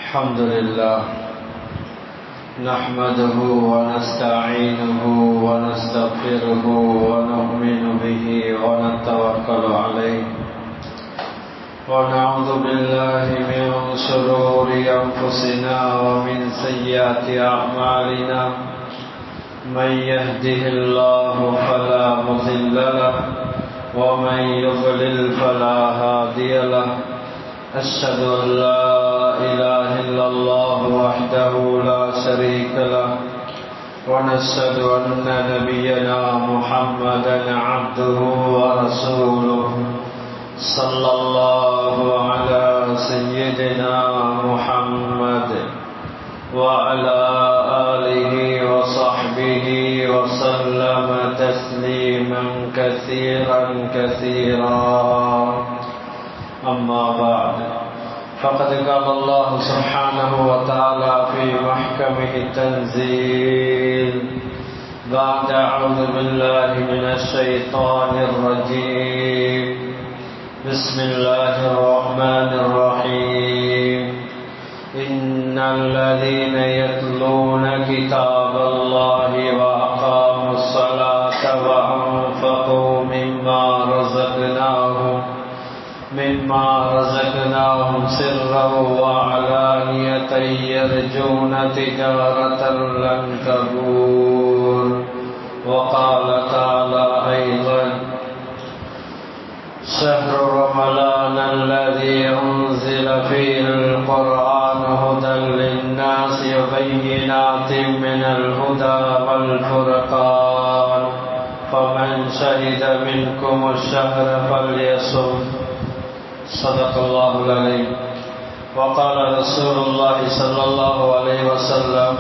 الحمد لله نحمده ونستعينه ونستغفره ونؤمن به ونتوكل عليه ونعوذ بالله من شرور أنفسنا ومن سيئات أعمالنا من يهده الله فلا مضل له ومن يضلل فلا هادي له أشهد أن لا إله إلا الله وحده لا شريك له ونشهد أن نبينا محمدا عبده ورسوله صلى الله على سيدنا محمد وعلى آله وصحبه وسلم تسليما كثيرا أما بعد فقد قال الله سبحانه وتعالى في محكمه التنزيل بعد أعوذ بالله من الشيطان الرجيم بسم الله الرحمن الرحيم إن الذين يتلون كتاب الله وأقاموا الصلاة وأنفقوا مما رزقناهم سرا وعلانية يرجون تجارة لن تبور وقال تعالى أيضا شهر رمضان الذي أنزل فيه القرآن هدى للناس وبينات من الهدى والفرقان فمن شهد منكم الشهر فليصم صدق الله العظيم وقال رسول الله صلى الله عليه وسلم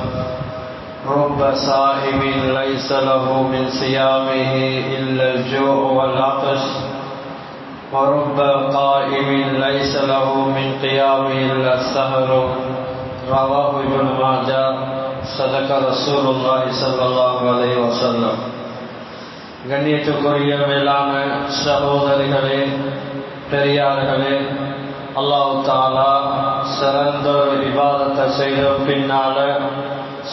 رب صائم ليس له من صيامه إلا الجوع والعطش ورب قائم ليس له من قيامه إلا السهر رواه ابن ماجه صدق رسول الله صلى الله عليه وسلم. கண்ணியத்துக்குரிய மேலான சகோதரிகளே, பெரியார்களே, அல்லாஹ் தஆலா சிறந்தொரு இபாதத்தை செய்த பின்னால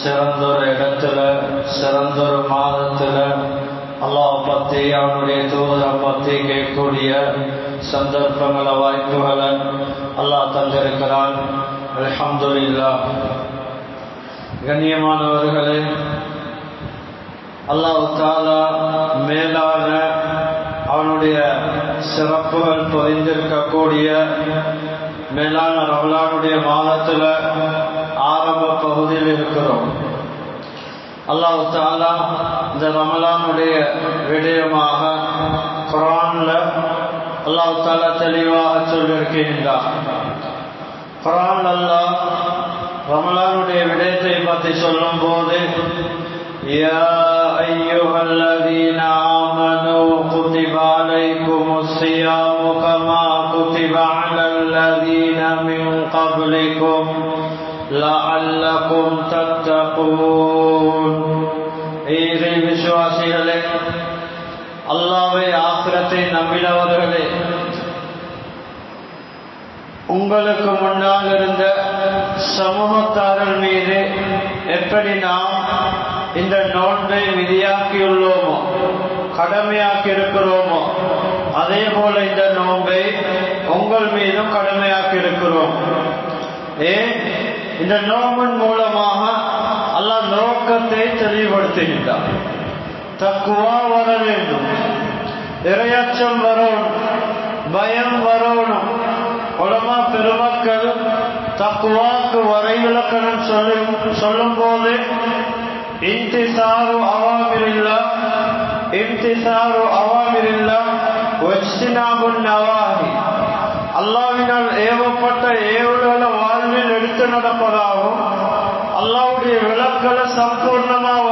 சிறந்தொரு இடத்துல சிறந்தொரு மாதத்துல அல்லாஹ் பற்றி அவனுடைய தூதரை பற்றி கேட்கக்கூடிய சந்தர்ப்பங்களை வாய்ப்புகளை அல்லாஹ் தந்திருக்கிறான். அல்ஹம்துலில்லாஹ். கண்ணியமானவர்களே, அல்லாஹ் தஆலா மேலான அவனுடைய சிறப்புகள் பொதிந்திருக்கக்கூடிய மேலான ரமலானுடைய மாதத்துல ஆரம்ப பகுதியில் இருக்கிறோம். அல்லாஹ் தஆலா இந்த ரமலானுடைய விடயமாக குர்ஆன்ல அல்லாஹ் தஆலா தெளிவாக சொல்லியிருக்கின்றார். குர்ஆன் அல்லாஹ் ரமலானுடைய விடயத்தை பற்றி சொல்லும் போது يا أيها الذين آمنوا كتب عليكم الصيام كما كتب على الذين من قبلكم لعلكم تتقون. இறை விசுவாசிகளே, அல்லாஹ்வை ஆখিরাத்தை நம்பினவர்களே, உங்களுக்கு முன்னால் இருந்த சமூகத்தாரர் மீது எப்படி நாம் இந்த நோன்பை விதியாக்கியுள்ளோமோ, கடமையாக்கி இருக்கிறோமோ, அதே போல இந்த நோன்பை உங்கள் மீதும் கடமையாக்கி இருக்கிறோம். இந்த நோம்பின் மூலமாக அல்லாஹ் நோக்கத்தை தெளிவுபடுத்துகின்றார். தக்வா வர வேண்டும், இறையச்சம் வரணும், பயம் வரணும். உலமா பெருமக்கள் தக்வாக்கு வரைவிலக்கணம் சொல்லும் போது இன்திசாரு அவாமிரில்லாஹ் வஜ்தினாபுன் நவாஹி, அல்லாஹ்வினால் ஏவப்பட்ட ஏவல்களை வாழ்வில் எடுத்து நடப்பதாகவும் அல்லாஹ்வுடைய விலக்களை சம்பூர்ணமாக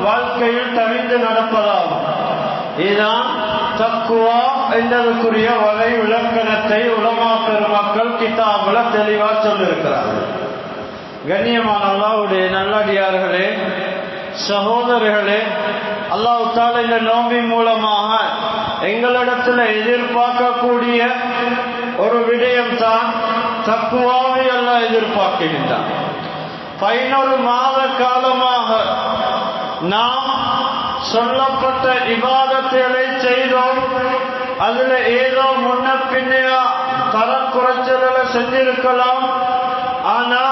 வாழ்க்கையில் தவிர்த்து நடப்பதாகும். இதுதான் தக்வா என்பதற்குரிய வரை விளக்கணத்தை உலமா பெருமக்கள் கிதாபுல தெளிவா சொல்லியிருக்கிறார்கள். கண்ணியமான அல்லாஹ்வுடைய நல்லடியார்களே, சகோதரர்களே, அல்லாஹ் தஆலா இந்த நோம்பின் மூலமாக எங்களிடத்தில் எதிர்பார்க்கக்கூடிய ஒரு விடயம் தான் தக்வாவை அல்லாஹ் எதிர்பார்க்கின்றான். 11 மாத காலமாக நாம் சொல்லப்பட்ட இபாதத்துகளை செய்தோம். அதுல ஏதோ முன்ன பின்னையா தரக்குறைச்சல்களை செஞ்சிருக்கலாம். ஆனா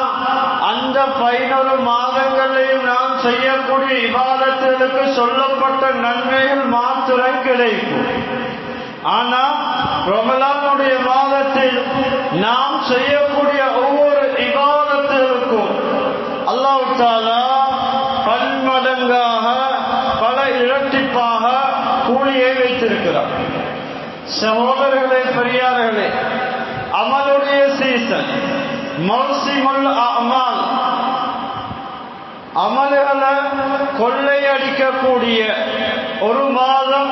அந்த 11 மாதங்களையும் நாம் செய்யக்கூடிய இபாதத்துகளுக்கு சொல்லப்பட்ட நன்மைகள் மாத்திரம் கிடைக்கும். ஆனா ரமலானுடைய மாதத்தில் நாம் செய்யக்கூடிய ஒவ்வொரு இபாதத்துகளுக்கும் அல்லாஹ் தஆலா பன்மடங்காக பல இரட்டிப்பாக கூலியை வைத்திருக்கிறார். சகோதரர்களே, பெரியார்களே, அமலுடைய சீசன் மௌசிமுல் அமால், அமல்களை கொள்ளையடிக்கக்கூடிய ஒரு மாதம்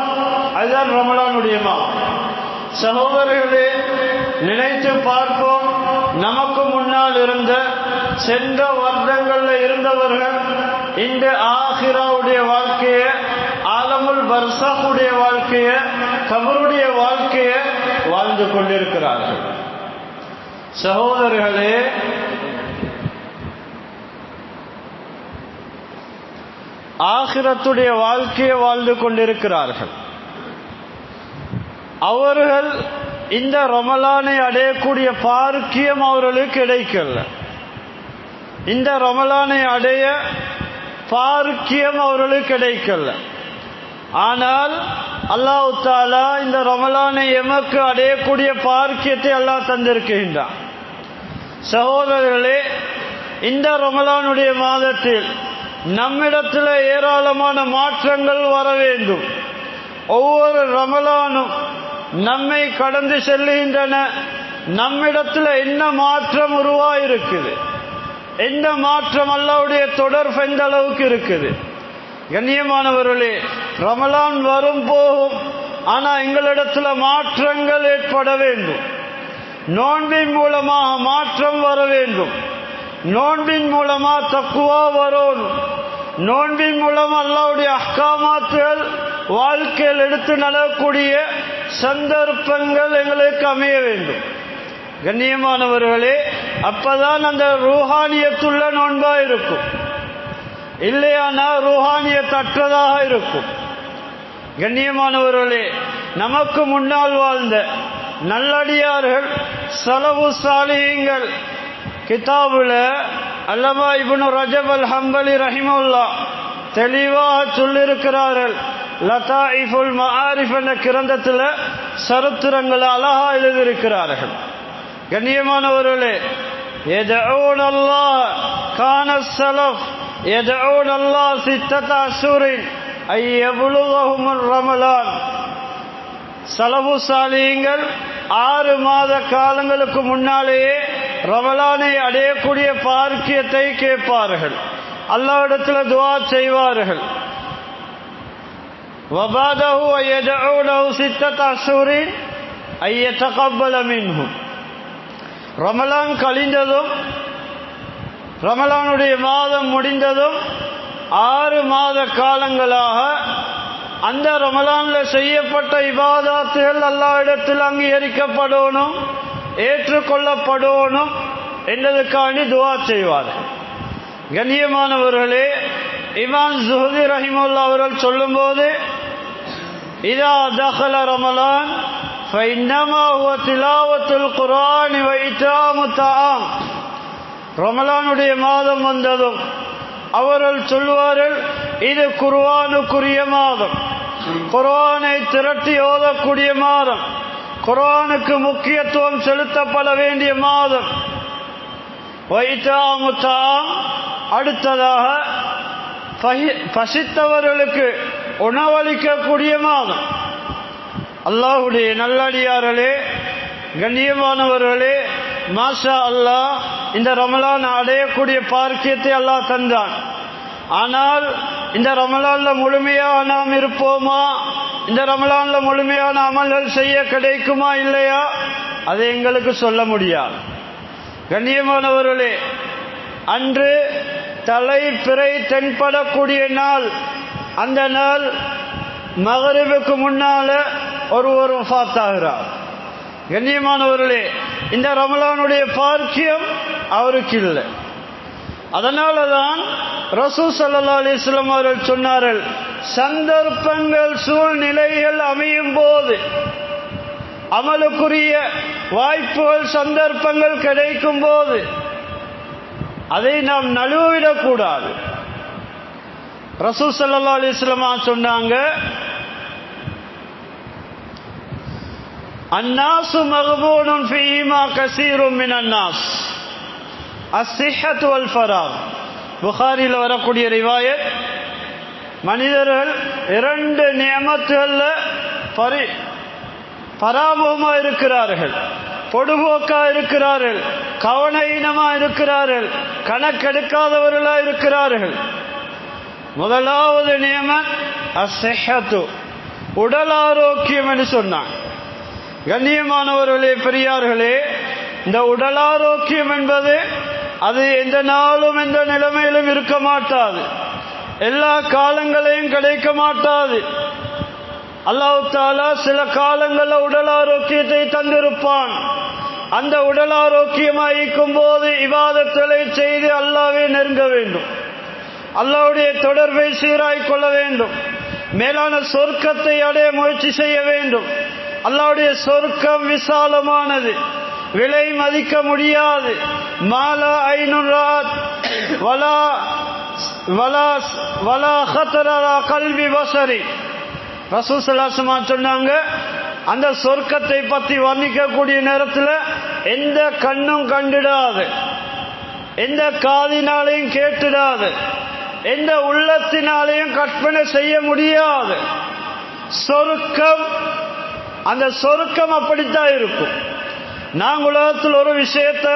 அதுதான் ரமலானுடைய மாதம். சகோதரர்களே, நினைத்து பார்ப்போம், நமக்கு முன்னால் இருந்த சென்ற வருடங்கள்ல இருந்தவர்கள் இந்த ஆகிராவுடைய வாழ்க்கையை, ஆலமுல் பர்ஸாஹுடைய வாழ்க்கையை, கபருடைய வாழ்க்கையை வாழ்ந்து கொண்டிருக்கிறார்கள். சகோதரர்களே, ஆகிரத்துடைய வாழ்க்கையை வாழ்ந்து கொண்டிருக்கிறார்கள். அவர்கள் இந்த ரமலானை அடையக்கூடிய பாக்கியம் அவர்களுக்கு கிடைக்கல. இந்த ரமலானை அடைய பாக்கியம் அவர்களுக்கு கிடைக்கல. ஆனால் அல்லாஹ் தஆலா இந்த ரமலானை எமக்கு அடையக்கூடிய பாக்கியத்தை அல்லாஹ் தந்திருக்கின்றான். சகோதரர்களே, இந்த ரமலானுடைய மாதத்தில் நம்மிடத்தில் ஏராளமான மாற்றங்கள் வர வேண்டும். ஒவ்வொரு ரமலானும் நம்மை கடந்து செல்லுகின்றன. நம்மிடத்தில் என்ன மாற்றம் உருவாயிருக்குது, எந்த மாற்றம் அல்லாஹ்வுடைய தொடர்பு எந்த அளவுக்கு இருக்குது. கண்ணியமானவர்களே, ரமலான் வரும் போகும், ஆனா எங்களிடத்துல மாற்றங்கள் ஏற்பட வேண்டும். நோன்பின் மூலமாக மாற்றம் வர வேண்டும். நோன்பின் மூலமா தக்குவா வரணும். நோன்பின் மூலம் அல்லாஹ்வுடைய அஹ்காமாத்துகள் வாழ்க்கையில் எடுத்து நடக்கூடிய சந்தர்ப்பங்கள் எங்களுக்கு அமைய வேண்டும். கண்ணியமானவர்களே, அப்பதான் அந்த ரூஹானியத்துள்ள நோன்பா இருக்கும். இல்லையானா ரூஹானியத்தற்றதாக இருக்கும். கண்ணியமானவர்களே, நமக்கு முன்னால் வாழ்ந்த நல்லடியார்கள், ஸலஃபு ஸாலிஹீன்கள் கிதாபுல அல்லமா இப்னு ரஜப் அல் ஹம்பலி ரஹிமஹுல்லாஹ் தெளிவாக சொல்லியிருக்கிறார்கள். லதாயிஃபுல் மஆரிஃப் என்ற கிரந்தத்தில் சரித்திரங்களை அழகா எழுதியிருக்கிறார்கள். கண்ணியமானவர்களே, யதஊன அல்லாஹ் கான ஸலஃப் யதஊன அல்லாஹ் சித்தத அஷ்ஹுரின் ஐ யப்லுகஹும் ரமலான். ஸலஃபு ஸாலிஹீன்கள் 6 மாத காலங்களுக்கு முன்னாலேயே ரமலானை அடையக்கூடிய பாக்கியத்தை கேட்பார்கள். அல்லாஹ்விடத்தில் துஆ செய்வார்கள். வபாதஹு யதஊனஹு சித்தத அஷ்ஹுரின் ஐ யதகப்பல மின்ஹு. ரமலான் கழிந்ததும் ரமலானுடைய மாதம் முடிந்ததும் 6 மாத காலங்களாக அந்த ரமலான்ல செய்யப்பட்ட இபாதத்துகள் அல்லாஹ்விடத்தில் அங்கீகரிக்கப்படணும், ஏற்றுக்கொள்ளப்படணும் என்பதற்காண்டி துஆ செய்வார்கள். கண்ணியமானவர்களே, இமாம் ஸுஹ்ரி ரஹிமஹுல்லாஹ் அவர்கள் சொல்லும்போது, இதா தഖல ரமலான் ஃபஇன்னமா ஹுவ திலாவத்துல் குர்ஆன் வ இத்ஆமு தஆம். ரமலானுடைய மாதம் வந்ததும் அவர்கள் சொல்வார்கள், இது குர்ஆனுக்குரிய மாதம், குர்ஆனை திரட்டி ஓதக்கூடிய மாதம், குர்ஆனுக்கு முக்கியத்துவம் செலுத்தப்பட வேண்டிய மாதம். வைத்தாமு தாம், அடுத்ததாக பசித்தவர்களுக்கு உணவளிக்கக்கூடிய மாதம். அல்லாஹ்வுடைய நல்லடியார்களே, கண்ணியமானவர்களே, மாஷா அல்லாஹ், இந்த ரமலான் அடையக்கூடிய பாக்கியத்தை அல்லாஹ் தந்தான். ஆனால் இந்த ரமலான்ல முழுமையாக நாம் இருப்போமா, இந்த ரமலான்ல முழுமையான அமல்கள் செய்ய கிடைக்குமா இல்லையா, அதை எங்களுக்கு சொல்ல முடியாது. கண்ணியமானவர்களே, அன்று தலை பிறை தென்படக்கூடிய நாள், அந்த நாள் மகரிபுக்கு முன்னால ஒருவர் வஃபாத் ஆகிறார். கண்ணியமானவர்களே, இந்த ரமலானுடைய பாக்கியம் அவருக்கு இல்லை. அதனால தான் ரசூல் ஸல்லல்லாஹு அலைஹி வஸல்லம் அவர்கள் சொன்னார்கள், சந்தர்ப்பங்கள் சூழ்நிலைகள் அமையும் போது, அமலுக்குரிய வாய்ப்புகள் சந்தர்ப்பங்கள் கிடைக்கும் போது அதை நாம் நழுவிடக்கூடாது. ரசூல் ஸல்லல்லாஹு அலைஹி வஸல்லம் சொன்னாங்க, அன்னாசு மக்பூனுன் ஃபீமா கஸீரும் மினன் நாஸ் அஸ்ஸிஹத்து வல் ஃபராக். புகாரியில் வரக்கூடிய ரிவாயத், மனிதர்கள் இரண்டு நியமத்துகள்ல பராமுகமா இருக்கிறார்கள், பொடுபோக்கா இருக்கிறார்கள், கவனஈனமா இருக்கிறார்கள், கணக்கெடுக்காதவர்களா இருக்கிறார்கள். முதலாவது நியமம் அஸ்ஸிஹத்து, உடல் ஆரோக்கியம் என்று சொன்னான். கண்ணியமானவர்களே, பெரியார்களே, இந்த உடல் ஆரோக்கியம் என்பது அது எந்த நாளும் எந்த நிலைமையிலும் இருக்க மாட்டாது, எல்லா காலங்களையும் கிடைக்க மாட்டாது. அல்லாஹ் தஆலா சில காலங்களில் உடல் ஆரோக்கியத்தை தந்திருப்பான். அந்த உடல் ஆரோக்கியமாயிருக்கும் போது இபாதத்துகளை செய்து அல்லாஹ்வை நெருங்க வேண்டும், அல்லாஹ்வுடைய தொடர்பை சீராய் கொள்ள வேண்டும், மேலான சொர்க்கத்தை அடைய முயற்சி செய்ய வேண்டும். அல்லாஹ்வுடைய சொர்க்கம் விசாலமானது, விலை மதிக்க முடியாது. மாலா ஐனுன் ராத் வலா வலா வலா ஹத்தர அலா கல்பி பஸரி. ரசூல் ஸல்லல்லாஹு அலைஹி வஸல்லம் சொன்னாங்க, அந்த சொர்க்கத்தை பற்றி வர்ணிக்கக்கூடிய நேரத்தில் எந்த கண்ணும் கண்டிடாது, எந்த காதினாலையும் கேட்டிடாது, எந்த உள்ளத்தினாலையும் கற்பனை செய்ய முடியாது சொர்க்கம். அந்த சொர்க்கம் அப்படித்தான் இருக்கும். நாங்கள் உலகத்தில் ஒரு விஷயத்த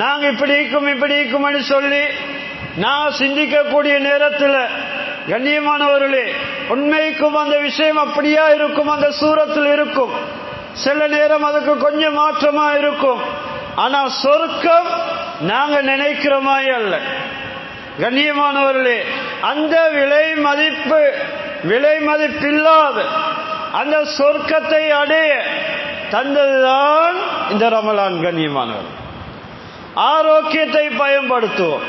நாங்கள் இப்படி இருக்கும்னு சொல்லி நான் சிந்திக்கக்கூடிய நேரத்தில், கண்ணியமானவர்களே, உண்மைக்கும் அந்த விஷயம் அப்படியா இருக்கும், அந்த சூரத்தில் இருக்கும். சில நேரம் அதுக்கு கொஞ்சம் மாற்றமா இருக்கும். ஆனால் சொர்க்கம் நாங்க நினைக்கிற மாதிரி அல்ல. கண்ணியமானவர்களே, அந்த விலை மதிப்பில்லாத அந்த சொர்க்கத்தை அடைய தந்ததுதான் இந்த ரமலான். கண்ணியமானவர்கள், ஆரோக்கியத்தை பயன்படுத்துவோம்.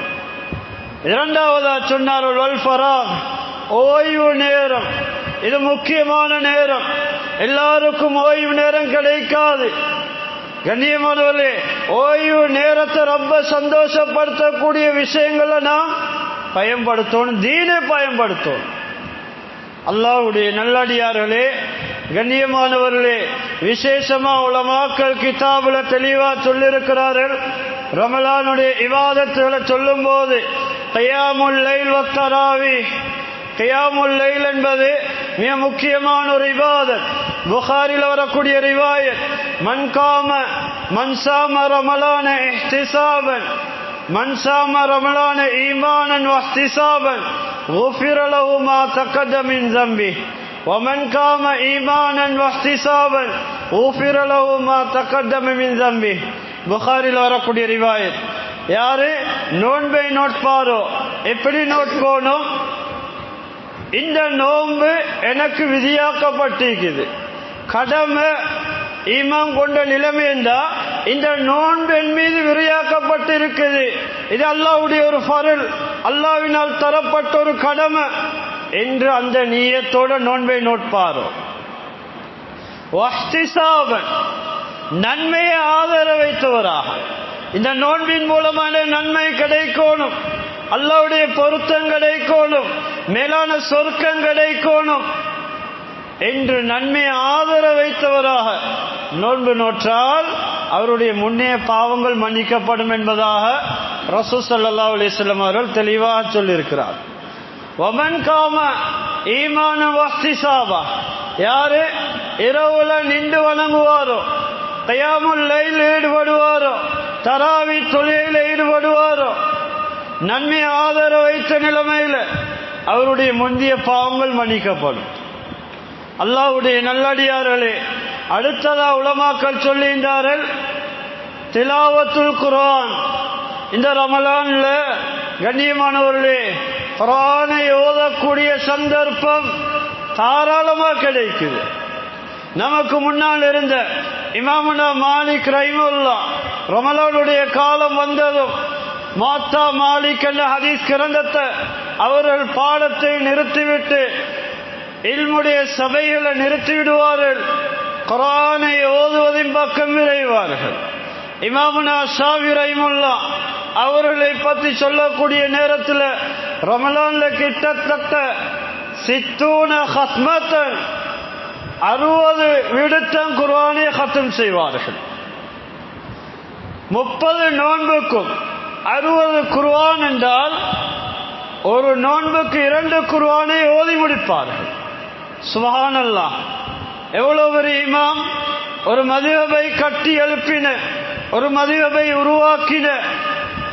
இரண்டாவதா சொன்னார்கள் வல் ஃபராக், ஓய்வு நேரம். இது முக்கியமான நேரம். எல்லாருக்கும் ஓய்வு நேரம் கிடைக்காது. கண்ணியமானவர்களே, ஓய்வு நேரத்தை ரொம்ப சந்தோஷப்படுத்தக்கூடிய விஷயங்களை நாம் பயன்படுத்தணும், தீனை பயன்படுத்தணும். அல்லாஹ்வுடைய நல்லடியார்களே, கண்ணியமானவர்களே, விசேஷமா உலமாக்கள் கிதாபுல தெளிவா சொல்லியிருக்கிறார்கள். ரமலானுடைய இபாதத்துகளை சொல்லும் போது கியாமுல் லைல் வ தராவீஹ், கியாமுல் லைல் என்பது மிக முக்கியமான ஒரு இபாதத். புகாரில் வரக்கூடிய ரிவாயத், மன் சாம ரமலான இஹ்திசாபன், மன் சாம ரமலான ஈமானன் வ இஹ்திசாபன் குஃபிர லஹு மா தகதம மின் ஸம்பிஹி ومن قام ايمانا واحتسابا غفر له ما تقدم من ذنبه. புகாரில் வரக்கூடிய ரிவாயத். யாரு நோன்பை நோட்பாரோ, எப்படி நோட்கோணும், இந்த நோன்பு எனக்கு விதியாக்கப்பட்டிருக்குது, கடமை ஈமான் கொண்ட நிலைமை என்றா இந்த நோன்பு என் மீது விரியாக்கப்பட்டிருக்குது, இது அல்லாஹ்வுடைய ஒரு ஃபரல், அல்லாஹ்வினால் தரப்பட்ட ஒரு கடமை என்று அந்த நியத்தோட நோன்பை நோட்பாரோ. வஹ்திசாபன், நன்மையை ஆதர வைத்தவராக, இந்த நோன்பின் மூலமான நன்மை கிடைக்கணும், அல்லாஹ்வுடைய பொருத்தம் கிடைக்கணும், மேலான சொர்க்கம் கிடைக்கணும் என்று நன்மையை ஆதர வைத்தவராக நோன்பு நோற்றால் அவருடைய முன்னைய பாவங்கள் மன்னிக்கப்படும் என்பதாக ரசூல் ஸல்லல்லாஹு அலைஹி வஸல்லம் அவர்கள் தெளிவாக சொல்லியிருக்கிறார். வமன் காம ஈமான வஹ்திசாபா, யாரு இரவுல நின்று வணங்குவாரோ, கியாமுல் லைல் ஈடுபடுவாரோ, தராவி தொழுகையில் ஈடுபடுவாரோ, நன்மை ஆதர வைத்த நிலைமையில் அவருடைய முந்திய பாவங்கள் மன்னிக்கப்படும். அல்லாஹ்வுடைய நல்லடியார்களே, அடுத்ததா உலமாக்கள் சொல்லுகின்றார்கள், திலாவத்துல் குர்ஆன். இந்த ரமலான்ல கண்ணியமானவர்களே, குர்ஆனை ஓதக்கூடிய சந்தர்ப்பம் தாராளமாக கிடைக்குது. நமக்கு முன்னால் இருந்த இமாமுனா மாலிக் ரஹிமஹுல்லாஹ் ரமலானுடைய காலம் வந்ததும் மாத்தா மாலிக் என்ற ஹதீஸ் கிரந்தத்தை அவர்கள் பாடத்தை நிறுத்திவிட்டு இல்முடைய சபைகளை நிறுத்திவிடுவார்கள். குர்ஆனை ஓதுவதின் பக்கம் விரைவார்கள். இமாமுனா ஷாஃபி ரஹிமஹுல்லாஹ் அவர்களை பற்றி சொல்லக்கூடிய நேரத்தில் ரமலான்ல கிட்டத்தட்ட 60 ஹத்மத்தன் 60 விடுத்தம் குர்ஆனை ஹத்ம் செய்வார்கள். 30 நோன்புக்கும் 60 குர்ஆன் என்றால் ஒரு நோன்புக்கு 2 குர்ஆனை ஓதி முடிப்பார்கள். சுப்ஹானல்லாஹ். எவ்வளவு பெரிய இமாம்! ஒரு மதுஹபை கட்டி எழுப்பின, ஒரு மதுஹபை உருவாக்கின,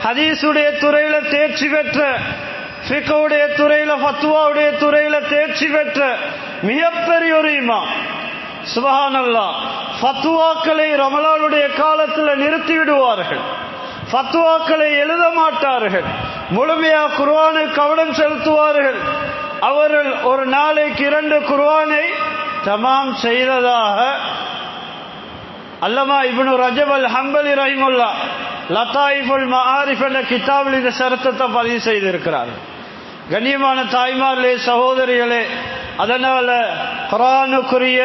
ஹதீஸுடைய துறையில தேர்ச்சி பெற்ற, ஃபிக்ஹுடைய துறையில, ஃபத்வாவுடைய துறையில தேர்ச்சி பெற்ற மிகப்பெரிய ஒரு இமாம். சுப்ஹானல்லாஹ். ஃபத்வாக்களை ரமலானுடைய காலத்தில் நிறுத்தி விடுவார்கள். ஃபத்வாக்களை எழுத மாட்டார்கள். முழுமையாக குர்ஆனை கவனம் செலுத்துவார்கள். அவர்கள் ஒரு நாளைக்கு 2 குர்ஆனை தமாம் செய்ததாக அல்லமா இப்னு ரஜப் அல் ஹம்பலி ரஹிமஹுல்லாஹ் லதாயிஃபுல் மஆரிஃப் என்ற கிதாபில் இந்த சரத்தத்தை பதிவு செய்திருக்கிறார்கள். கண்ணியமான தாய்மார்களே, சகோதரிகளே, அதனால குர்ஆனுக்குரிய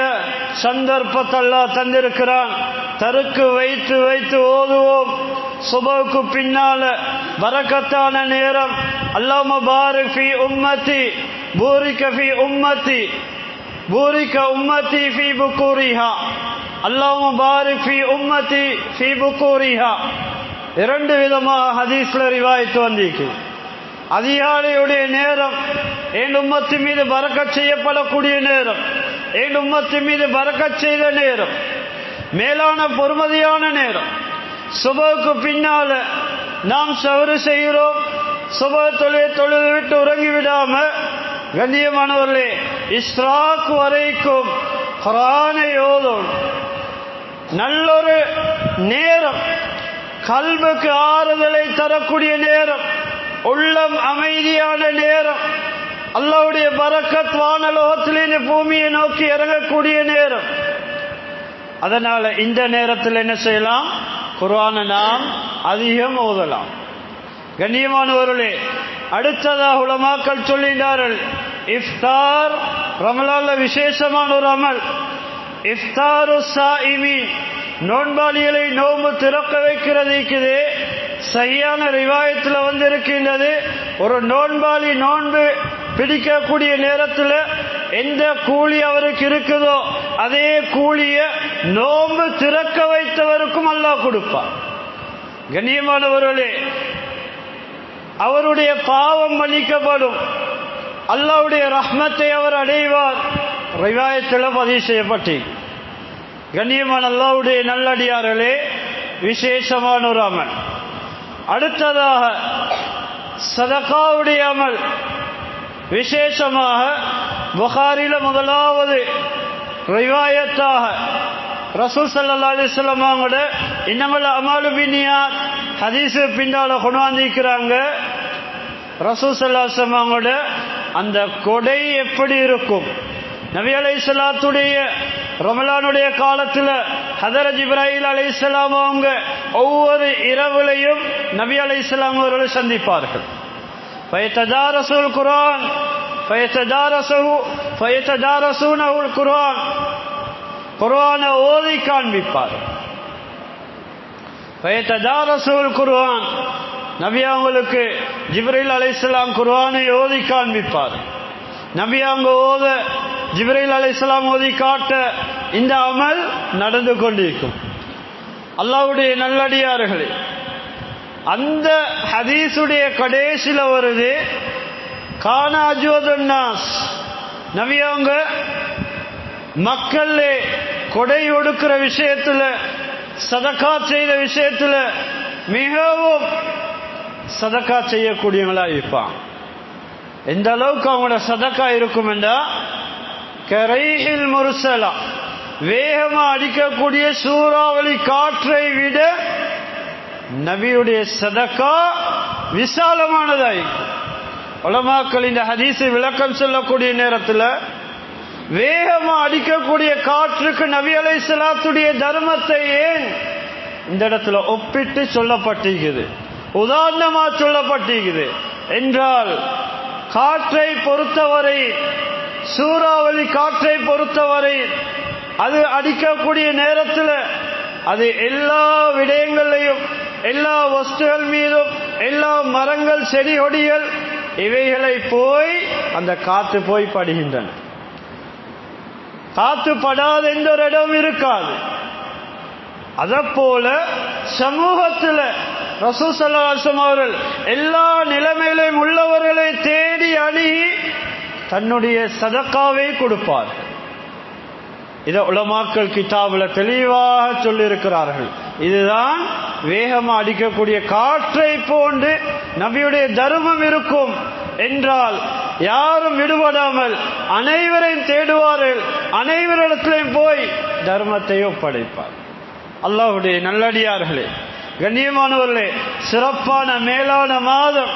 சந்தர்ப்பத்தை அல்லாஹ் தந்திருக்கிறான். தருக்கு வைத்து வைத்து ஓதுவோம். சுபஹுக்கு பின்னால பரக்கத்தான நேரம். அல்லாஹும்ம பாரிக் ஃபீ உம்மத்தி பூரிக ஃபீ உம்மத்தி பூரிக உம்மத்தி ஃபீ புக்கூரிஹா அல்லாஹும்ம பாரிக் ஃபீ உம்மத்தி ஃபீ புக்கூரிஹா. 2 விதமாக ஹதீஸ்ல ரிவாயத் வந்திருக்கு. அதிகாலையுடைய நேரம் என் உம்மத்து மீது பரக்கத் செய்யப்படக்கூடிய நேரம், என் உம்மத்து மீது பரக்கத் செய்த நேரம், மேலான பொறுமதியான நேரம். சுபஹுக்கு பின்னால நாம் சஹ்ரு செய்கிறோம். சுபஹ் தொழுது விட்டு உறங்கி விடாம கண்ணியமானவர்களே இஸ்ராக் வரைக்கும் குர்ஆனை ஓதும். நல்லொரு நேரம், கல்புக்கு ஆறுதலை தரக்கூடிய நேரம், உள்ளம் அமைதியான நேரம், அல்லாஹ்வுடைய பரக்கத் வானலோகத்திலிருந்து பூமியை நோக்கி இறங்கக்கூடிய நேரம். அதனால இந்த நேரத்தில் என்ன செய்யலாம்? குர்ஆனை நாம் அதிகம் ஓதலாம். கண்ணியமானவர்களே, அடுத்ததாக உலமாக்கள் சொல்லினார்கள், இஃப்தார் ரமலான்ல விசேஷமான ஒரு அமல். இஃப்தாரு ஸாயிமீன், நோன்பாளிகளை நோன்பு திறக்க வைக்கிறது இருக்குது. சரியான ரிவாயத்தில் வந்திருக்கின்றது. ஒரு நோன்பாளி நோன்பு பிடிக்கக்கூடிய நேரத்தில் எந்த கூலி அவருக்கு இருக்குதோ அதே கூலிய நோன்பு திறக்க வைத்தவருக்கும் அல்லாஹ் கொடுப்பார். கண்ணியமானவர்களே, அவருடைய பாவம் மன்னிக்கப்படும். அல்லாஹ்வுடைய ரஹ்மத்தை அவர் அடைவார். ரிவாயத்தில் பதிவு செய்யப்பட்டு. கண்ணியமான அல்லாஹ்வுடைய நல்லடியார்களே, விசேஷமான ஒரு அமல். அடுத்ததாக சதகாவுடைய அமல். விசேஷமாக புகாரில முதலாவது ரிவாயத்தாக ரசூல் ஸல்லல்லாஹு அலைஹி வஸல்லம் அவங்களோட இன்னமல் அமாலு பின்னியாத் ஹதீஸ் பின்னால கொண்டு வந்திருக்கிறாங்க. ரசூல் ஸல்லல்லாஹு அலைஹி வஸல்லம் அவங்களோட அந்த கொடை எப்படி இருக்கும்? நபி அலைஹிஸ்ஸலாத்துடைய ரமலானுடைய காலத்தில் ஹதரத் ஜிப்ராயில் அலைஹிஸ்ஸலாம் அவங்க ஒவ்வொரு இரவுலையும் நபி அலைஹிஸ்ஸலாம் அவர்களை சந்திப்பார்கள். ஃபயததாரசுல் குர்ஆன் ஃபயததாரசூனஹுல் குர்ஆன், குர்ஆனை ஓதி காண்பிப்பார். ஃபயததாரசுல் குர்ஆன், நபி அவங்களுக்கு ஜிப்ரீல் அலைஹிஸ்ஸலாம் குர்ஆனை ஓதி காண்பிப்பார். நபி அவங்க ஓத ஜிப்ரீல் அலைஹிஸ்ஸலாம் ஓதி காட்ட இந்த அமல் நடந்து கொண்டிருக்கும். அல்லாஹ்வுடைய நல்லடியார்களே, அந்த ஹதீஸுடைய கடைசில வருது, கான அஜ்வதுன் நாஸ், நபி அவங்க மக்கள் கொடை ஒடுக்கிற விஷயத்துல, சதகா செய்த விஷயத்துல மிகவும் சதகா செய்யக்கூடியவங்களா இருப்பான். எந்த அளவுக்கு அவங்களோட சதகா இருக்கும் என்றா, கரைஹில் முர்சலா, வேகமா அடிக்கக்கூடிய சூறாவளி காற்றை விட நபியுடைய சதகா விசாலமானதாய். உலமாக்கள் இந்த ஹதீஸை விளக்கம் சொல்லக்கூடிய நேரத்தில் வேகமா அடிக்கக்கூடிய காற்றுக்கு நபி அலைஹிஸ்ஸலாத்துடைய தர்மத்தை ஏன் இந்த இடத்துல ஒப்பிட்டு சொல்லப்பட்டிருக்குது, உதாரணமா சொல்லப்பட்டிருக்குது என்றால், காற்றை பொறுத்தவரை, சூறாவளி காற்றை பொறுத்தவரை அது அடிக்கக்கூடிய நேரத்தில் அது எல்லா விடயங்களையும், எல்லா வஸ்துகள் மீதும், எல்லா மரங்கள் செடி கொடிகள் இவைகளை போய் அந்த காற்று போய் படுகின்றன. காற்று படாத எந்த ஒரு இடம் இருக்காது. அதப்போல சமூகத்தில் ரசூல் ஸல்லல்லாஹு அலைஹி வஸல்லம் அவர்கள் எல்லா நிலைமையிலும் உள்ளவர்களை தேடி அணுகி தன்னுடைய சதக்காவை கொடுப்பார். இதை உலமாக்கள் கிதாபுல தெளிவாக சொல்லியிருக்கிறார்கள். இதுதான் வேகமா அடிக்கக்கூடிய காற்றை போன்று நபியுடைய தர்மம் இருக்கும் என்றால், யாரும் விடுபடாமல் அனைவரையும் தேடுவார்கள், அனைவரிடத்திலையும் போய் தர்மத்தை ஒப்படைப்பார். அல்லாஹ்வுடைய நல்லடியார்களே, கண்ணியமானவர்களே, சிறப்பான மேலான மாதம்.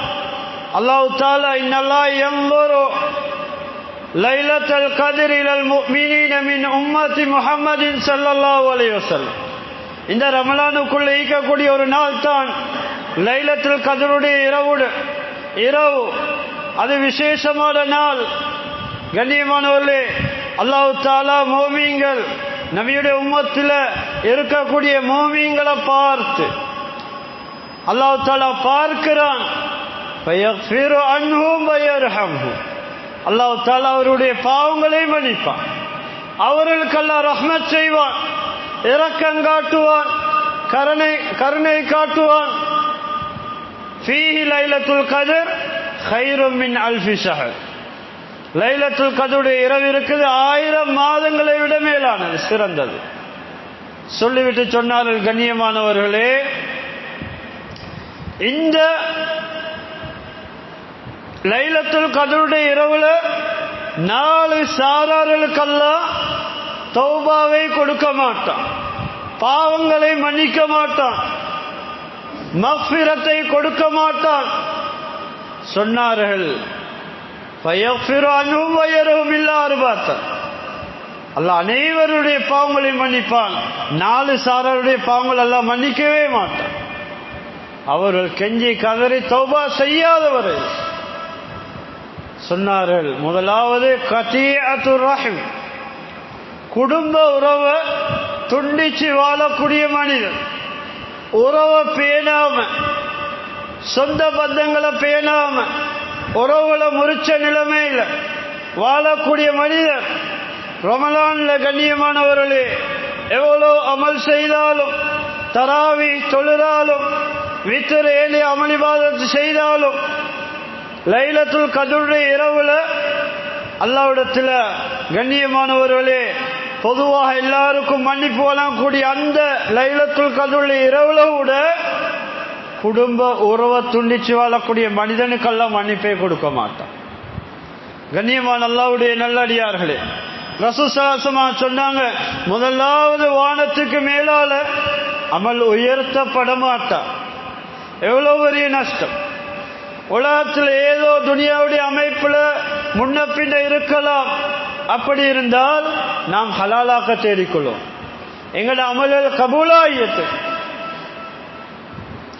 அல்லாஹ் தஆலா இன்னல்லாஹ் யன்ظுரு லைலத்துல் கத்ர் இலல் முஃமினீன மின் உம்மத்தி முஹம்மதின் ஸல்லல்லாஹு அலைஹி வஸல்லம். இந்த ரமலானுக்குள்ள ஈக்கக்கூடிய ஒரு நாள் தான் லைலத்துல் கத்ருடைய இரவு. அது விசேஷமான நாள். கண்ணியமானவர்களே, அல்லாஹ் தஆலா முஃமின்கள், நபியுடைய உம்மத்தில் இருக்கக்கூடிய முஃமின்களை பார்த்து அல்லாஹ் தஆலா பார்க்கிறான். ஃபயக்ஃபிரு அன்ஹும் வயர்ஹம்ஹும். அல்லாஹ் தஆலா அவருடைய பாவங்களை மன்னிப்பான், அவர்களுக்கு அல்லாஹ் ரஹ்மத் செய்வான், இரக்கம் காட்டுவான், கருணை காட்டுவான். ஃபீஹி லைலத்துல் கத்ர் கைரும் மின் அல்ஃபி ஷஹர். லைலத்துல் கத்ருடைய இரவு இருக்குது 1000 மாதங்களை விட மேலானது, சிறந்தது. சொல்லிவிட்டு சொன்னார்கள், கண்ணியமானவர்களே, இந்த லைலத்துல் கத்ருடைய இரவுல 4 சாரார்களுக்கெல்லாம் தௌபாவை கொடுக்க மாட்டான், பாவங்களை மன்னிக்க மாட்டான், மக்ஃபிரத்தை கொடுக்க மாட்டான். சொன்னார்கள், ஃபயக்ஃபிரு அன்ஹும் வயர்ஹம் இல்லா அர்பாத்தன். அல்லாஹ் அனைவருடைய பாவங்களை மன்னிப்பான், 4 சாராருடைய பாவங்கள் அல்லாஹ் மன்னிக்கவே மாட்டான். அவர்கள் கெஞ்சி கதறி தௌபா செய்யாதவர்கள். சொன்னார்கள், முதலாவது கதீஅத்துர் ரஹம், குடும்ப உறவை துண்டிச்சு வாழக்கூடிய மனிதன், உறவை பேணாம, சொந்த பந்தங்களை பேணாம, உறவுகளை முறிச்ச நிலைமையில் வாழக்கூடிய மனிதர் ரமலான்ல, கண்ணியமானவர்களே, எவ்வளோ அமல் செய்தாலும், தராவி தொழுதாலும், வித்ர் ஏழி அமல் இபாதத் செய்தாலும், லைலத்துல் கத்ருடைய இரவுல அல்லாஹ்விடத்தில், கண்ணியமானவர்களே, பொதுவாக எல்லாருக்கும் மன்னிப்பு வழங்கக்கூடிய அந்த லைலத்துல் கத்ருடைய இரவுல கூட குடும்ப உறவை துண்டிச்சு வாழக்கூடிய மனிதனுக்கெல்லாம் மன்னிப்பை கொடுக்க மாட்டான். கண்ணியமான அல்லாஹ்வுடைய நல்லடியார்களே, ரசூல் ஸல்லல்லாஹு அலைஹி வஸல்லம் சொன்னாங்க, முதலாவது வானத்துக்கு மேலால அமல் உயர்த்தப்பட மாட்டான். எவ்வளவு பெரிய நஷ்டம்! உலகத்தில் ஏதோ துனியாவுடைய அமைப்புல முன்ன பின்ன இருக்கலாம். அப்படி இருந்தால் நாம் ஹலாலாக்க தேடிக்கொள்ளும், எங்களோட அமல்கள் கபூலாயியத்து.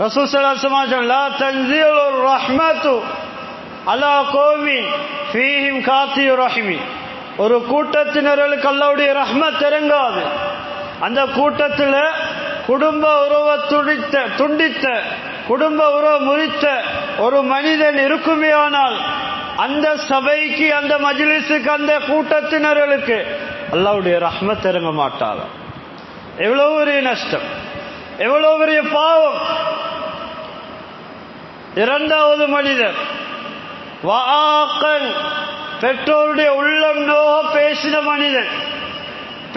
ரசூல் ஸல்லல்லாஹு அலைஹி வஸல்லம் லா தன்ஸிலுர் ரஹ்மத்து அலா கௌமின் ஃபீஹிம் காத்தியு ரஹ்மி. ஒரு கூட்டத்தினர்களுக்கு அல்லாஹ்வுடைய ரஹ்மத் இறங்காது. அந்த கூட்டத்தில் குடும்ப உறவை துண்டித்த, குடும்ப உறவு முறித்த ஒரு மனிதன் இருக்குமே ஆனால், அந்த சபைக்கு, அந்த மஜ்லிஸுக்கு, அந்த கூட்டத்தினர்களுக்கு அல்லாஹ்வுடைய ரஹ்மத் இறங்க மாட்டார். எவ்வளவு பெரிய நஷ்டம், எவ்வளவு பெரிய பாவம்! இரண்டாவது மனிதர் வாக்கன், பெற்றோருடைய உள்ளம் நோக பேசின மனிதன்,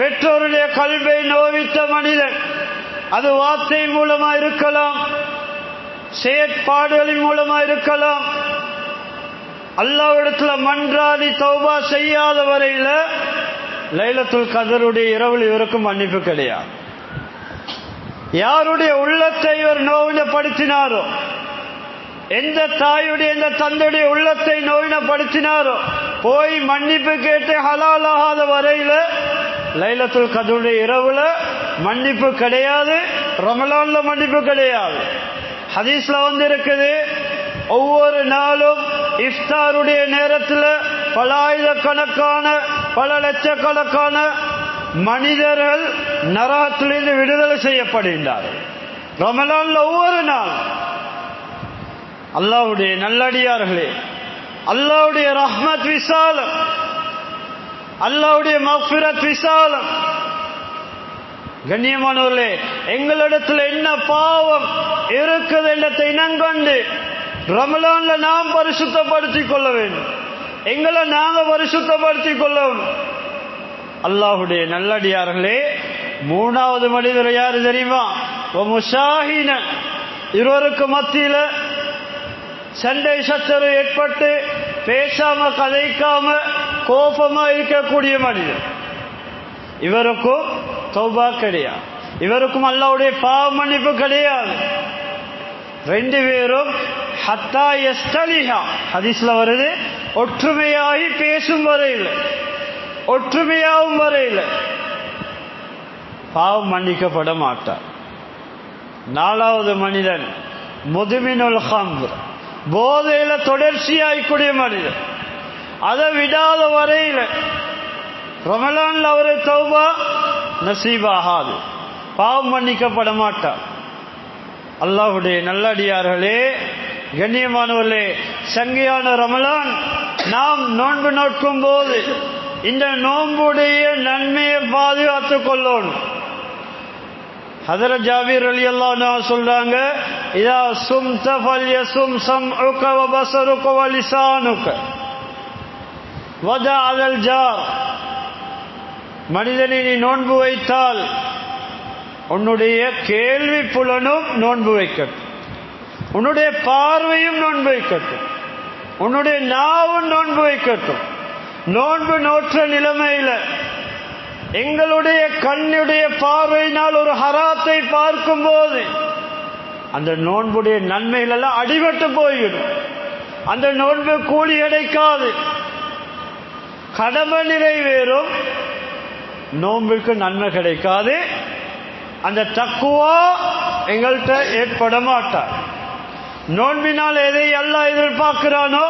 பெற்றோருடைய கல்வை நோவித்த மனிதன். அது வார்த்தை மூலமா இருக்கலாம், செயற்பாடுகளின் மூலமா இருக்கலாம். அல்லாஹ்விடத்துல மன்றாடி தௌபா செய்யாத வரையில லைலத்துல் கத்ருடைய இரவில் இவருக்கும் மன்னிப்பு கிடையாது. யாருடைய உள்ளத்தை இவர் நோவினப்படுத்தினாரோ, எந்த தாயுடைய எந்த தந்தையுடைய உள்ளத்தை நோயினப்படுத்தினாரோ போய் மன்னிப்பு கேட்டு ஹலால் ஆகாத வரையில லைலத்துல் கத்ருடைய இரவுல மன்னிப்பு கிடையாது, ரமலான்ல மன்னிப்பு கிடையாது. ஹதீஸ்ல இருக்குது, ஒவ்வொரு நாளும் இஃப்தாருடைய நேரத்தில் பல ஆயிரக்கணக்கான பல லட்சக்கணக்கான மனிதர்கள் நரகத்திலிருந்து விடுதலை செய்யப்படுகின்றார்கள். ரமலான்ல ஒவ்வொரு நாள். அல்லாஹ்வுடைய நல்லடியார்களே, அல்லாஹ்வுடைய ரஹ்மத் விசாலம், அல்லாஹ்வுடைய மக்ஃபிரத் விசாலம். கண்ணியமானவர்களே, எங்களிடத்தில் என்ன பாவம் இருக்குது என்றதை இனங்கண்டு ரமலான்ல நாம் பரிசுத்தப்படுத்திக் கொள்ள வேண்டும். எங்களை நாங்க பரிசுத்தப்படுத்திக் கொள்ளணும். அல்லாஹ்வுடைய நல்லடியார்களே, மூணாவது மனிதர் யாரு தெரியுமா? முஷாஹின, இருவருக்கு மத்தியில சண்டை சச்சரவு ஏற்பட்டு பேசாம கதைக்காம கோபமா இருக்கக்கூடிய மனிதர். இவருக்கும் தௌபா கிடையாது, இவருக்கும் அல்லாஹ்வுடைய பாவ மன்னிப்பு கிடையாது. ரெண்டு பேரும் ஹத்தா யஸ்தலிஹா, ஹதீஸ்ல வருது, ஒற்றுமையாகி பேசும் வரையில், ஒற்றுமையாகும் வரையில் பாவம் மன்னிக்கப்பட மாட்டார். நாலாவது மனிதன் முதுமினுல் ஹம்ர், போதையில தொடர்ச்சியாய்க்கூடிய மனிதன், அதை விடாத வரையில ரமலான்ல அவரு தௌபா நசீபாகாது, பாவம் மன்னிக்கப்பட மாட்டார். அல்லாஹ்வுடைய நல்லடியார்களே, கண்ணியமானவர்களே, சங்கையான ரமலான் நாம் நோன்பு நோக்கும் போது இந்த நோன்புடைய நன்மையை பாதுகாத்துக் கொள்ளணும். ஹதரத் ஜாபீர் ரலியல்லாஹு அன்ஹு சொல்றாங்க, இதா சும்த ஃபல்யசும் சம்உக வ பஸருக வ லிசானுக வதஅல் ஜார். மனிதனை நீ நோன்பு வைத்தால் உன்னுடைய கேள்வி புலனும் நோன்பு வைக்கட்டும், உன்னுடைய பார்வையும் நோன்பு வைக்கட்டும், உன்னுடைய நாவும் நோன்பு வைக்கட்டும். நோன்பு நோற்ற நிலைமையில எங்களுடைய கண்ணுடைய பார்வையினால் ஒரு ஹராத்தை பார்க்கும் போது அந்த நோன்புடைய நன்மைகள் எல்லாம் அடிபட்டு போய்விடும். அந்த நோன்பு கூலி கிடைக்காது. கடமை நிறைவேறும், நோன்புக்கு நன்மை கிடைக்காது. அந்த தக்குவா எங்கள்கிட்ட ஏற்பட மாட்டார். நோன்பினால் எதை அல்லாஹ் எதிர்பார்க்கிறானோ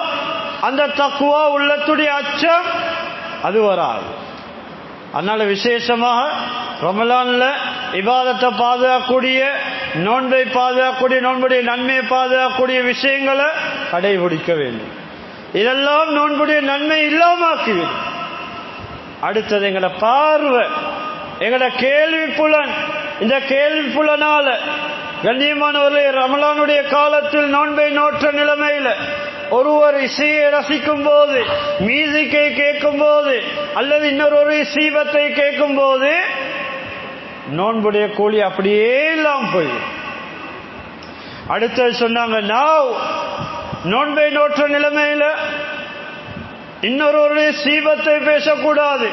அந்த தக்குவா, உள்ளத்துடைய அச்சம், அது வராது. அதனால விசேஷமாக ரமலான்ல இபாதத்தை பாதுகாக்கக்கூடிய, நோன்பை பாதுகாக்கக்கூடிய, நோன்புடைய நன்மையை பாதுகாக்கக்கூடிய விஷயங்களை கடைபிடிக்க வேண்டும். இதெல்லாம் நோன்புடைய நன்மை இல்லாமக்கிவிடும். அடுத்தது எங்களோட பார்வை, எங்களோட கேள்வி புலன். இந்த கேள்வி புலனால கண்ணியமானவர்களே, ரமலானுடைய காலத்தில் நோன்பை நோற்ற நிலைமையில ஒருவர் இசையை ரசிக்கும் போது, மியூசிக்கை கேட்கும் போது, அல்லது இன்னொரு சீபத்தை கேட்கும் போது நோன்புடைய கூலி அப்படியே இல்லாம போய். அடுத்தது சொன்னாங்க, நோன்பை நோற்ற நிலைமையில இன்னொருவருடைய சீபத்தை பேசக்கூடாது,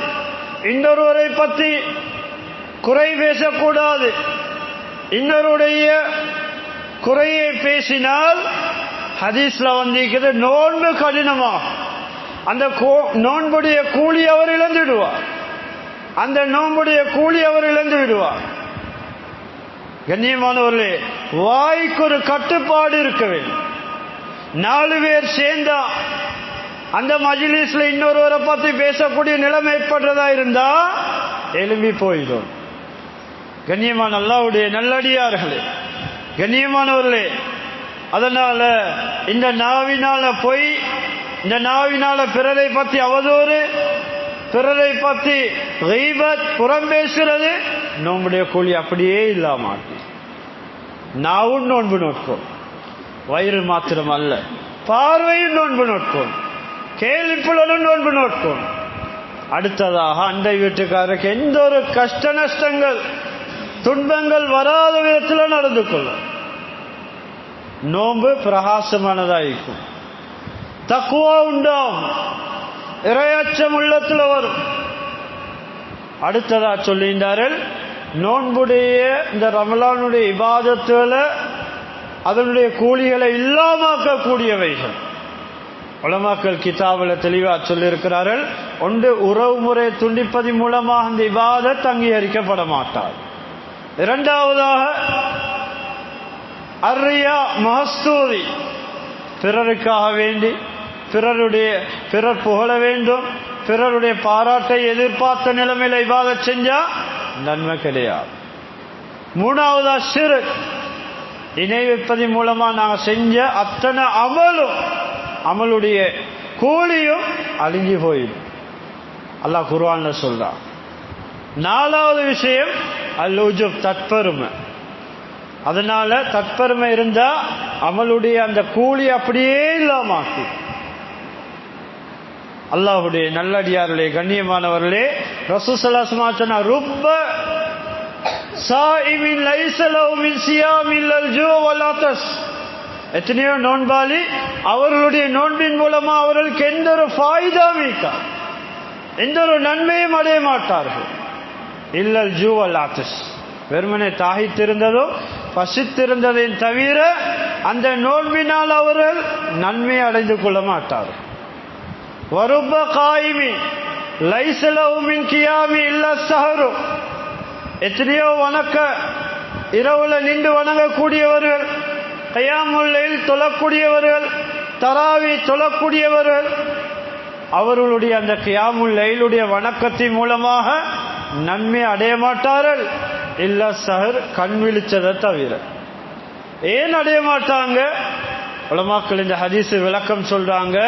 இன்னொருவரை பற்றி குறை பேசக்கூடாது. இன்னொருடைய குறையை பேசினால் ஹதீஸ்ல வந்திருக்கிறது, நோன்பு கடினமாகும். அந்த நோன்புடைய கூலி அவர் இழந்து விடுவார். அந்த நோன்புடைய கூலி அவர் இழந்து விடுவார். கண்ணியமானவர்களே, வாய்க்கு ஒரு கட்டுப்பாடு இருக்க வேண்டும். 4 பேர் சேர்ந்தா அந்த மஜ்லிஸ்ல இன்னொருவரை பத்தி பேசக்கூடிய நிலைமை ஏற்பட்டதா இருந்தா எழும்பி போயிடும். கண்ணியமான அல்லாஹ்வுடைய நல்லடியார்களே, கண்ணியமானவர்களே, அதனால இந்த நாவினால பொய், இந்த நாவினால பிறரை பத்தி அவதூறு, பிறரை பத்தி கீபத், புறம் பேசுறது, நோன்புடைய கூலி அப்படியே இல்லாம. நாவும் நோன்பு நோட்கும், வயிறு மாத்திரம் அல்ல, பார்வையும் நோன்பு நோட்கும், கேள்வி புலனும் நோன்பு நோட்கும். அடுத்ததாக அண்டை வீட்டுக்காரருக்கு எந்த ஒரு கஷ்ட நஷ்டங்கள் துன்பங்கள் வராத விதத்தில் நடந்து கொள்ளும். நோன்பு பிரகாசமானதாயிருக்கும், தக்குவா உண்டாகும், இறையச்சம் உள்ளத்துல வரும். அடுத்ததா சொல்லியிருந்தார்கள், நோன்புடைய இந்த ரமலானுடைய இபாதத்துல அதனுடைய கூலிகளை இல்லாமக்கக்கூடியவைகள். உலமாக்கள் கிதாபில் தெளிவா சொல்லியிருக்கிறார்கள். ஒன்று, உறவு முறை துண்டிப்பதன் மூலமாக அந்த இபாதத் அங்கீகரிக்கப்பட மாட்டார். இரண்டாவதாக அர்ரியா மஹஸ்தூரி, பிறருக்காக வேண்டி பிறர் புகழ வேண்டும், பிறருடைய பாராட்டை எதிர்பார்த்த நிலைமையில இபாதத் செஞ்சா நன்மை கிடையாது. மூணாவதா ஷிர்க், இணை வைப்பதன் மூலமா நாங்க செஞ்ச அத்தனை அமலுடைய கூலியும் அழிஞ்சு போயிடும். அல்லாஹ் குர்ஆன்ல சொல்றான். நாலாவது விஷயம் அல்-உஜுப், தற்பெருமை. அதனால தற்பெருமை இருந்தா அமலுடைய அந்த கூலி அப்படியே இல்லாமாக்கு. அல்லாஹ்வுடைய நல்லடியார்களே, கண்ணியமானவர்களே, ரசூல் ஸல்லல்லாஹு அலைஹி வஸல்லம் சொன்னார், ருப்ப சாயிமின் லைஸ லஹு மின் சியாமி இல்லல் ஜூ வல் அத்ஸ். எத்தனையோ நோன்பாளி அவர்களுடைய நோன்பின் மூலமா அவர்களுக்கு எந்த ஒரு ஃபாயிதாவும் இருக்காது, எந்த ஒரு நன்மையும் அடைய மாட்டார்கள். இல்லல் ஜூ வல் அத்ஸ், வெறுமனே தாகித்திருந்ததோ பசித்திருந்ததையும் தவிர அந்த நோன்பினால் அவர்கள் நன்மை அடைந்து கொள்ள மாட்டார்கள். வருப்ப காயிமி லைஸ லஹு மின் கியாமி இல்ல ஸஹரு, எத்தனையோ இரவுல நின்று வணங்கக்கூடியவர்கள், கயாமுல் லைல் தொழக்கூடியவர்கள், தராவி தொழக்கூடியவர்கள், அவர்களுடைய அந்த கியாமுல் லைலுடைய வணக்கத்தின் மூலமாக நன்மை அடைய மாட்டார்கள். இல்ல சஹர், கண் விழிச்சதை தவிர. ஏன் அடைய மாட்டாங்க? உலமாக்கள் இந்த ஹதீஸ் விளக்கம் சொல்றாங்க.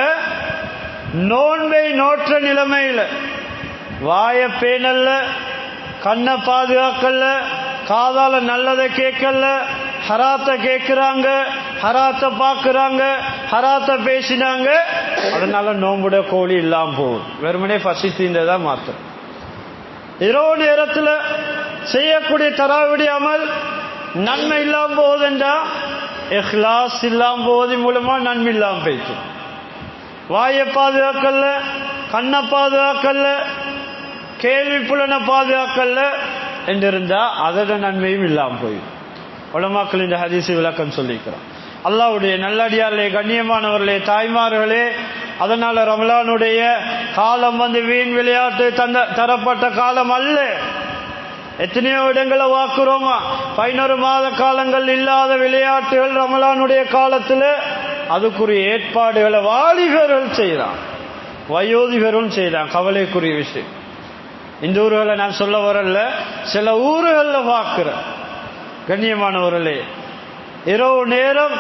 நோன்பை நோற்ற நிலைமையில வாய பேணல்ல, கண்ணை பாதுகாக்கல, காதால நல்லதை கேட்கல, ஹராத்த கேட்கிறாங்க, ஹராத்த பாக்குறாங்க, ஹராத்த பேசினாங்க, அதனால நோம்புட கோழி இல்லாம போகுது. வெறுமனே பசி தீர்ந்ததா மாத்திரம். இரவு நேரத்துல செய்யக்கூடிய தராவுடைய அமல் நன்மை இல்லாம போகுதுன்றா இஹ்லாஸ் இல்லாம போவதன் மூலமா நன்மை இல்லாம போயிட்டு. வாயை பாதுகாக்கல, கண்ணை பாதுகாக்கல, கேள்வி புலனை பாதுகாக்கல என்றிருந்தா அதோட நன்மையும் இல்லாம போயிடும். உலமாக்கள் இந்த ஹதீஸ் விளக்கம் சொல்லிக்கிறோம். அல்லாஹ்வுடைய நல்லடியார்களே, கண்ணியமானவர்களே, தாய்மார்களே, அதனால ரமலானுடைய காலம் வீண் விளையாட்டு தரப்பட்ட காலம் அல்ல. எத்தனையோ இடங்களை வாக்குறோமா, 11 மாத காலங்கள் இல்லாத விளையாட்டுகள் ரமலானுடைய காலத்துல அதுக்குரிய ஏற்பாடுகளை வாலிபர்கள் செய்யறான், வயோதிபர்களும் செய்யறான். கவலைக்குரிய விஷயம். இந்த ஊர்களை நான் சொல்ல வரல, சில ஊர்கள்ல பார்க்கிற கண்ணியமானவர்களே, இரவு நேரம்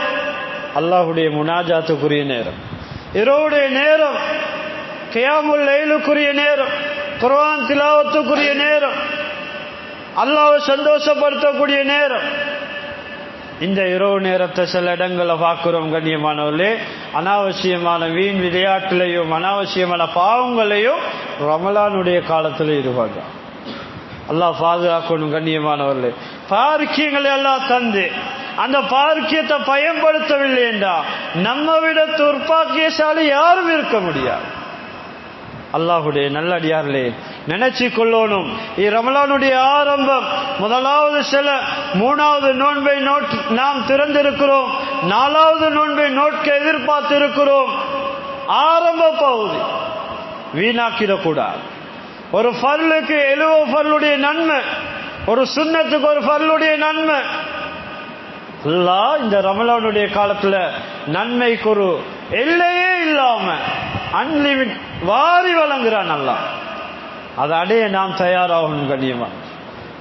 அல்லாஹ்வுடைய முனாஜாத்துக்குரிய நேரம், இரவுடைய நேரம் கியாமுல் லைலுக்குரிய நேரம், குர்ஆன் திலாவத்துக்குரிய நேரம், அல்லாஹ்வை சந்தோஷப்படுத்தக்கூடிய நேரம். இந்த இரவு நேரத்தை சில இடங்களை பார்க்கிறோம் கண்ணியமானவர்களே. அனாவசியமான வீண் விளையாட்டுலையும் அனாவசியமான பாவங்களையும் ரமலானுடைய காலத்தில் இருப்பாங்க. அல்லாஹ் பாதுகாக்கணும் கண்ணியமானவர்களே. பாக்கியங்களை எல்லாம் தந்து அந்த பாக்கியத்தை பயன்படுத்தவில்லை என்றா நம்ம விட துர்பாக்கியசாலி யாரும் இருக்க முடியாது. அல்லாஹ்வுடைய நல்லடியார்களே, நினைச்சு கொள்ளணும், ரமலானுடைய ஆரம்பம். முதலாவது மூணாவது நோன்பை நாம் திறந்திருக்கிறோம், 4வது நோன்பை நோட்க எதிர்பார்த்து இருக்கிறோம். ஆரம்ப பகுதி வீணாக்கிடக்கூடாது. ஒரு ஃபர்லுக்கு 70 ஃபர்லுடைய நன்மை, ஒரு சுன்னத்துக்கு ஒரு ஃபர்லுடைய நன்மை. அல்லாஹ் இந்த ரமலானுடைய காலத்துல நன்மைக்கு ஒரு எல்லையே இல்லாம அன்லிமிட் வாரி வழங்குறான் அல்லாஹ். அதை அடைய நாம் தயாராகணும் கண்ணியமா.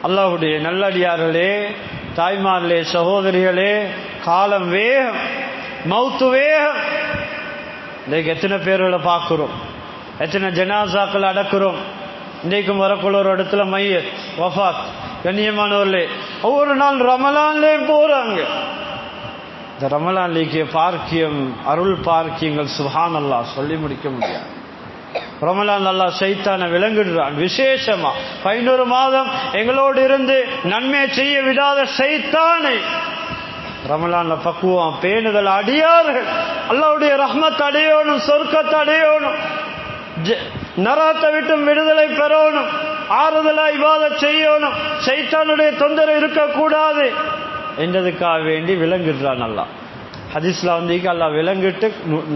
அல்லாஹ்வுடைய நல்லடியார்களே, தாய்மார்களே, சகோதரிகளே, காலம் வேகம், மௌத்து வேகம். இன்றைக்கு எத்தனை பேர்களை பார்க்கிறோம், எத்தனை ஜனாசாக்கள் அடக்குறோம். இன்றைக்கும் வரக்குள்ள ஒரு இடத்துல மையத் வஃபாத். கண்ணியமானவர்களே, ஒவ்வொரு நாள் ரமலான்லே போறாங்க. இந்த ரமலான்லேக்கு பார்க்கியம், அருள் பார்க்கியங்கள் சுப்ஹானல்லாஹ் சொல்லி முடிக்க முடியாது. ரமலான் அல்லாஹ் ஷைத்தானை விலங்கிடுறான் விசேஷமா. 11 மாதம் எங்களோடு இருந்து நன்மை செய்ய விடாத ஷைத்தானை ரமலான்ல பக்குவம் பேணுதல் அடியார்கள் அல்லாஹ்வுடைய ரஹ்மத் அடையணும், சொர்க்கத்தை அடையணும், நரகத்தை விட்டு விடுதலை பெறணும், ஆறுதலா இபாதத் செய்யணும், ஷைத்தானுடைய தொந்தரவு இருக்கக்கூடாது. என்றதுக்காக வேண்டி விலங்கிடுறான் அல்லாஹ். ஹதீஸ்ல வந்து அல்லாஹ் விலங்கிட்டு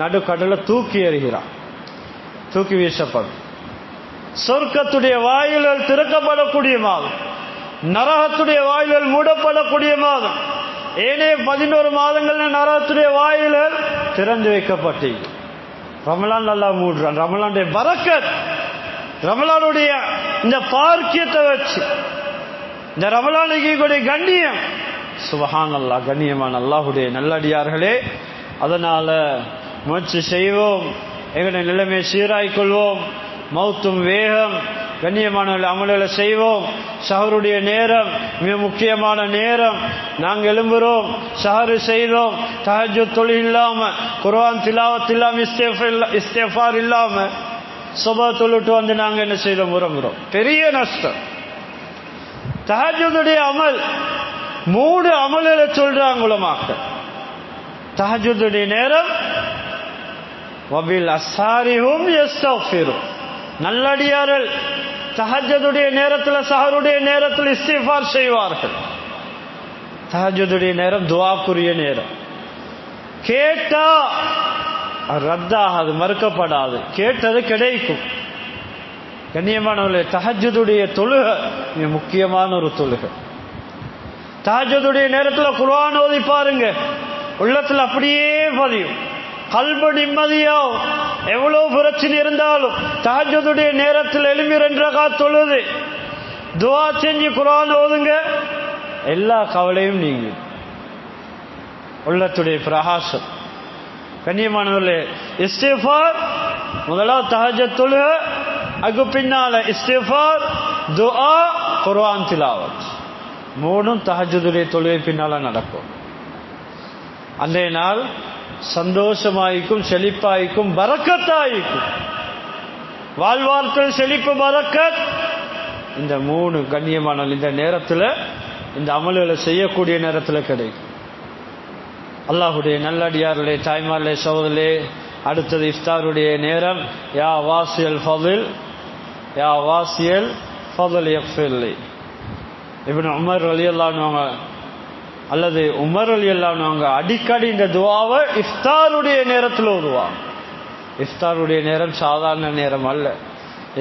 நடுக்கடலை தூக்கி எறிகிறான், தூக்கி வீசப்படும். சொர்க்கத்துடைய வாயில்கள் திறக்கப்படக்கூடிய மாதம், நரகத்துடைய வாயில்கள் மூடப்படக்கூடிய மாதம். ஏனைய 11 மாதங்கள்ல நரகத்துடைய வாயில்கள் திறந்து வைக்கப்பட்டு ரமலான் அல்லாஹ் மூடுறான். ரமலானுடைய பரக்கத், ரமலானுடைய இந்த பார்க்கியத்தை வச்சு, இந்த ரமலானுக்கு கூடிய கண்ணியம், சுபஹானல்லாஹ், கண்ணியமான அல்லாஹ்வுடைய நல்லடியார்களே. அதனால முயற்சி செய்வோம், எங்களுடைய நிலைமை சீராய்க் கொள்வோம். மௌத்தும் வேகம், கண்ணியமான அமல்களை செய்வோம். ஷஹருடைய நேரம் மிக முக்கியமான நேரம். நாங்கள் எழும்புறோம், ஷஹரு செய்தோம், தஹஜ்ஜுத் தொழுகை இல்லாம, குர்ஆன் திலாவத் இல்லாம, இஸ்திஃபார் இல்லாம சுபஹ் தொழுட்டு வந்து நாங்க என்ன செய்தோம், உறங்குறோம். பெரிய நஷ்டம். தஹஜ்ஜுடைய அமல் 3 அமல்களை சொல்றாங்க உலமாக்கள். தஹஜ்ஜுடைய நேரம் வபில் அஸ்ஹாரிஹும் யஸ்தக்ஃபிரூன், நல்லடியார்கள் தஹஜ்ஜுடைய நேரத்தில், சஹருடைய நேரத்தில் இஸ்திஃபார் செய்வார்கள். தஹஜ்ஜுடைய நேரம் துஆக்குரிய நேரம். கேட்டா ரத்தாகாது, மறுக்கப்படாது, கேட்டது கிடைக்கும். கண்ணியமானவர்களே, தஹஜ்ஜுடைய தொழுகை மிக முக்கியமான ஒரு தொழுகை. தஹஜ்ஜுடைய நேரத்தில் குர்ஆன் ஓதி பாருங்க, உள்ளத்தில் அப்படியே பதியும், கல்பு நிம்மதியாகும். எவ்வளவு பிரச்சனை இருந்தாலும் தஹஜ்ஜுடைய நேரத்தில் எழும்பி 2 ரகாத் தொழுது துஆ செஞ்சு குர்ஆன் ஓதுங்க, எல்லா கவலையும் நீங்கும். உள்ளத்துடைய பிரகாசம். கண்ணியமானவர்களே, இஸ்திஃபார் முதலாவது தஹஜ்ஜுத் தொழுகை, அதுக்கு பின்னால இஸ்திஃபார், துஆ, குர்ஆன் திலாவத், 3ம் தஹஜ்ஜுடைய தொழுகை பின்னால நடக்கும். அன்றைய நாள் சந்தோஷமாயிக்கும், செழிப்பாய்க்கும், பரக்கத்தாயிக்கும். வாழ்வார்த்தல், செழிப்பு, பரக்கத், இந்த 3 கண்ணியமான இந்த நேரத்தில், இந்த அமல்களை செய்யக்கூடிய நேரத்தில் கிடைக்கும். அல்லாஹ்வுடைய நல்லடியார்களே, தாய்மார்களே, சகோதரர்களே, அடுத்தது இஃப்தாருடைய நேரம். யா வாசியல் ஃபதில், யா வாசியல் ஃபதில் யக்ஃபிர்லி. இப்னு உமர் ரலியல்லாஹு அன்ஹு அல்லது உமர் ரலியல்லாஹு அன்ஹு அடிக்கடி இந்த துஆவை இஃப்தாருடைய நேரத்தில் ஓதுவாங்க. இஃப்தாருடைய நேரம் சாதாரண நேரம் அல்ல.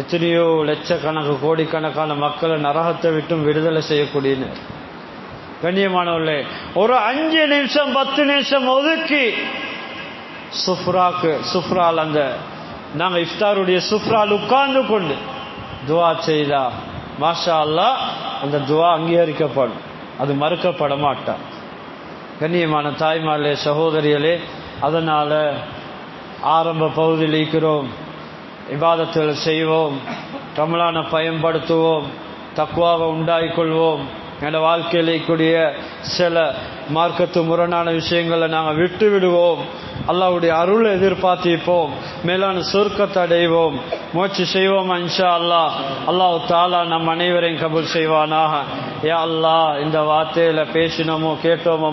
எத்தனையோ லட்சக்கணக்கு, கோடிக்கணக்கான மக்களை நரகத்தை விட்டும் விடுதலை செய்யக்கூடிய நேரம். கண்ணியமானவர்களே, ஒரு 5 நிமிஷம் 10 நிமிஷம் ஒதுக்கி சுஃப்ரால் அந்த நாங்க இஃப்தாருடைய சுஃப்ரால் உட்கார்ந்து கொண்டு துஆ செய்தா மாஷா அல்லாஹ், அந்த துஆ அங்கீகரிக்கப்படும், அது மறுக்கப்பட மாட்டான். கண்ணியமான தாய்மார்களே, சகோதரிகளே, அதனால ஆரம்ப பகுதியில் இருக்கிறோம், இபாதத்துகள் செய்வோம், ரமலானை பயன்படுத்துவோம், தக்வாவை உண்டாக்கிக்கொள்வோம். எங்களோட வாழ்க்கையில் கூடிய சில மார்க்கத்து முரணான விஷயங்களை நாங்கள் விட்டு விடுவோம். அல்லாஹ்வுடைய அருளை எதிர்பார்த்திப்போம், மேலான சொர்க்கத்தை அடைவோம். முயற்சி செய்வோம் இன்ஷா அல்லாஹ். அல்லாஹ் தஆலா நம் அனைவரையும் கபூல் செய்வானாக. யா அல்லாஹ், இந்த வார்த்தையில பேசினோமோ கேட்டோமோ